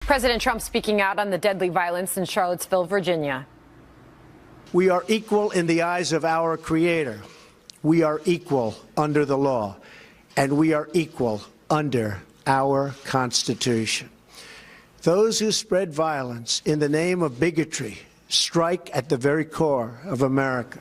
President Trump speaking out on the deadly violence in Charlottesville, Virginia. We are equal in the eyes of our Creator. We are equal under the law, and we are equal under our Constitution. Those who spread violence in the name of bigotry strike at the very core of America.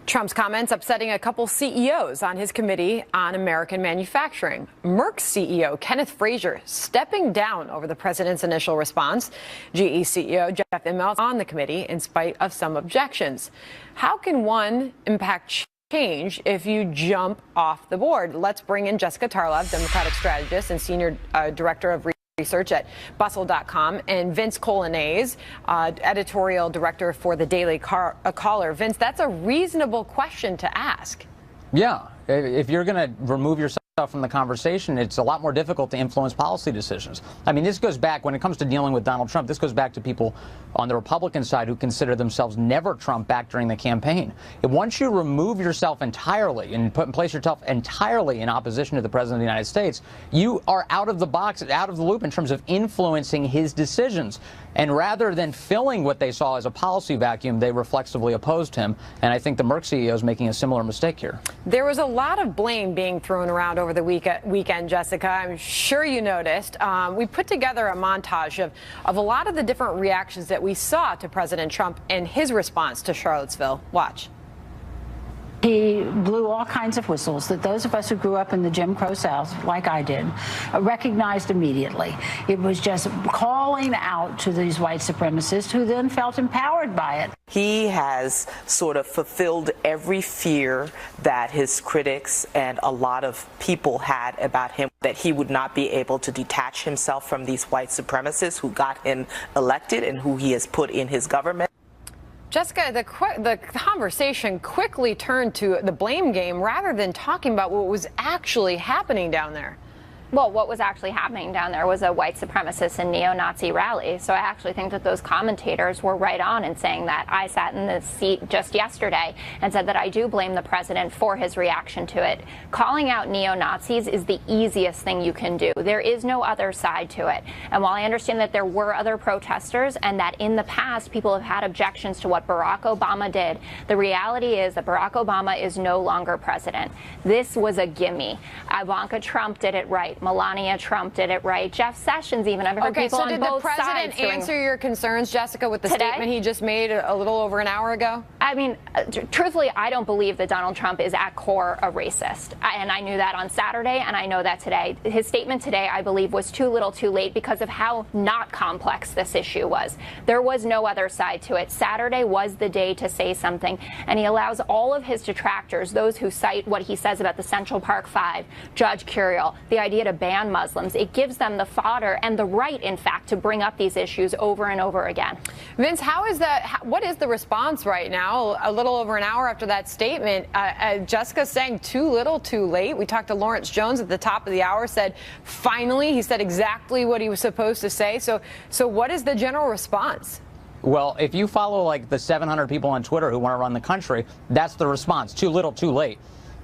Trump's comments upsetting a couple CEOs on his committee on American manufacturing. Merck's CEO, Kenneth Frazier, stepping down over the president's initial response. GE CEO Jeff Immelt on the committee in spite of some objections. How can one impact change if you jump off the board? Let's bring in Jessica Tarlov, Democratic strategist and senior director of research at Bustle.com, and Vince Coglianese, editorial director for the Daily Caller. Vince, that's a reasonable question to ask. Yeah, if you're going to remove yourself from the conversation, it's a lot more difficult to influence policy decisions. I mean, this goes back, when it comes to dealing with Donald Trump, this goes back to people on the Republican side who consider themselves never Trump back during the campaign. Once you remove yourself entirely and place yourself entirely in opposition to the President of the United States, you are out of the box, out of the loop in terms of influencing his decisions. And rather than filling what they saw as a policy vacuum, they reflexively opposed him. And I think the Merck CEO is making a similar mistake here. There was a lot of blame being thrown around over the weekend, Jessica. I'm sure you noticed. We put together a montage of a lot of the different reactions that we saw to President Trump and his response to Charlottesville. Watch. He blew all kinds of whistles that those of us who grew up in the Jim Crow South, like I did, recognized immediately. It was just calling out to these white supremacists who then felt empowered by it. He has sort of fulfilled every fear that his critics and a lot of people had about him, that he would not be able to detach himself from these white supremacists who got him elected and who he has put in his government. Jessica, the conversation quickly turned to the blame game rather than talking about what was actually happening down there. Well, what was actually happening down there was a white supremacist and neo-Nazi rally. So I actually think that those commentators were right on in saying that. I sat in the seat just yesterday and said that I do blame the president for his reaction to it. Calling out neo-Nazis is the easiest thing you can do. There is no other side to it. And while I understand that there were other protesters and that in the past people have had objections to what Barack Obama did, the reality is that Barack Obama is no longer president. This was a gimme. Ivanka Trump did it right. Melania Trump did it right. Jeff Sessions even. I've heard people on both sides. Okay, so did the president answer your concerns, Jessica, with the today? Statement he just made a little over an hour ago? I mean, truthfully, I don't believe that Donald Trump is at core a racist. And I knew that on Saturday, and I know that today. His statement today, I believe, was too little too late because of how not complex this issue was. There was no other side to it. Saturday was the day to say something, and he allows all of his detractors, those who cite what he says about the Central Park Five, Judge Curiel, the idea to ban Muslims. It gives them the fodder and the right, in fact, to bring up these issues over and over again. Vince, what is the response right now, a little over an hour after that statement? Jessica's saying too little, too late. We talked to Lawrence Jones at the top of the hour, said finally, he said exactly what he was supposed to say. So what is the general response? Well, if you follow like the 700 people on Twitter who want to run the country, that's the response. Too little, too late.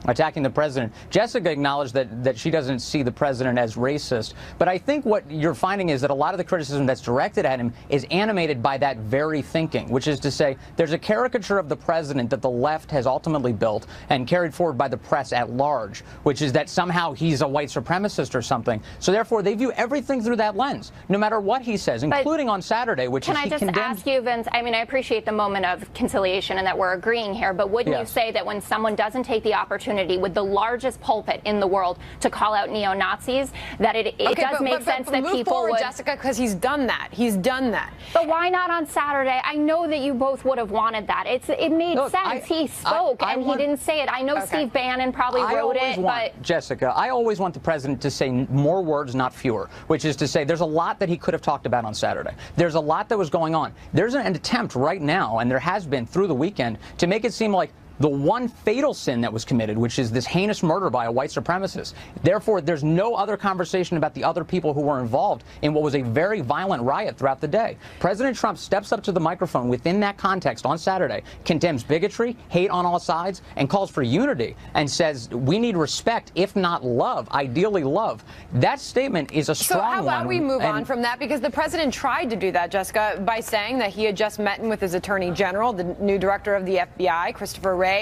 Attacking the president. Jessica acknowledged that she doesn't see the president as racist. But I think what you're finding is that a lot of the criticism that's directed at him is animated by that very thinking, which is to say there's a caricature of the president that the left has ultimately built and carried forward by the press at large, which is that somehow he's a white supremacist or something. So therefore, they view everything through that lens, no matter what he says, including on Saturday, which is he condemned. Can I just ask you, Vince, I mean, I appreciate the moment of conciliation and that we're agreeing here, but wouldn't you say that when someone doesn't take the opportunity with the largest pulpit in the world to call out neo-Nazis, that it does make sense that people would... Jessica, because he's done that. He's done that. But why not on Saturday? I know that you both would have wanted that. It made sense. He spoke, and he didn't say it. I know Steve Bannon probably wrote it, but... Jessica, I always want the president to say more words, not fewer, which is to say there's a lot that he could have talked about on Saturday. There's a lot that was going on. There's an attempt right now, and there has been through the weekend, to make it seem like the one fatal sin that was committed, which is this heinous murder by a white supremacist. Therefore, there's no other conversation about the other people who were involved in what was a very violent riot throughout the day. President Trump steps up to the microphone within that context on Saturday, condemns bigotry, hate on all sides, and calls for unity, and says we need respect, if not love, ideally love. That statement is a strong one. So how about we move on from that? Because the president tried to do that, Jessica, by saying that he had just met with his attorney general, the new director of the FBI, Christopher Wray,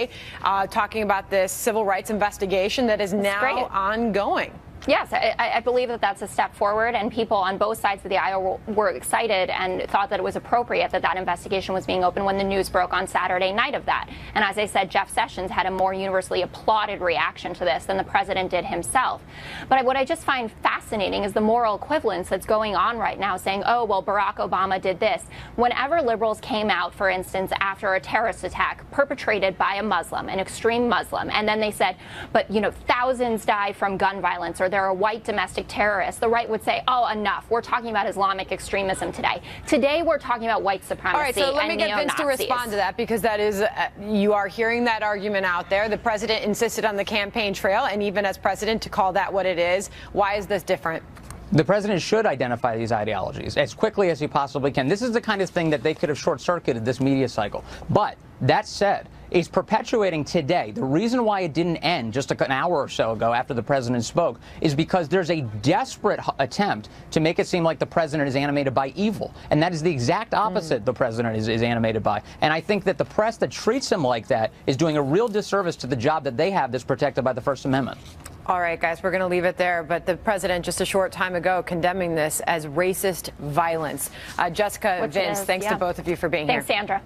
talking about this civil rights investigation that is now ongoing. Yes, I believe that that's a step forward, and people on both sides of the aisle were excited and thought that it was appropriate that that investigation was being opened when the news broke on Saturday night of that. And as I said, Jeff Sessions had a more universally applauded reaction to this than the president did himself. But what I just find fascinating is the moral equivalence that's going on right now, saying, oh, well, Barack Obama did this. Whenever liberals came out, for instance, after a terrorist attack perpetrated by a Muslim, an extreme Muslim, and then they said, but, you know, thousands died from gun violence, or they're a white domestic terrorist, the right would say, oh, enough. We're talking about Islamic extremism today. Today, we're talking about white supremacy. All right, so let me get Vince to respond to that, because that is, you are hearing that argument out there. The president insisted on the campaign trail, and even as president, to call that what it is. Why is this different? The president should identify these ideologies as quickly as he possibly can. This is the kind of thing that they could have short-circuited this media cycle. But that said, it's perpetuating today. The reason why it didn't end just an hour or so ago after the president spoke is because there's a desperate attempt to make it seem like the president is animated by evil. And that is the exact opposite the president is animated by. And I think that the press that treats him like that is doing a real disservice to the job that they have that's protected by the First Amendment. All right, guys, we're going to leave it there. But the president just a short time ago condemning this as racist violence. Jessica, Vince, thanks to both of you for being here. Thanks, Sandra.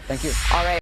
Thank you. All right.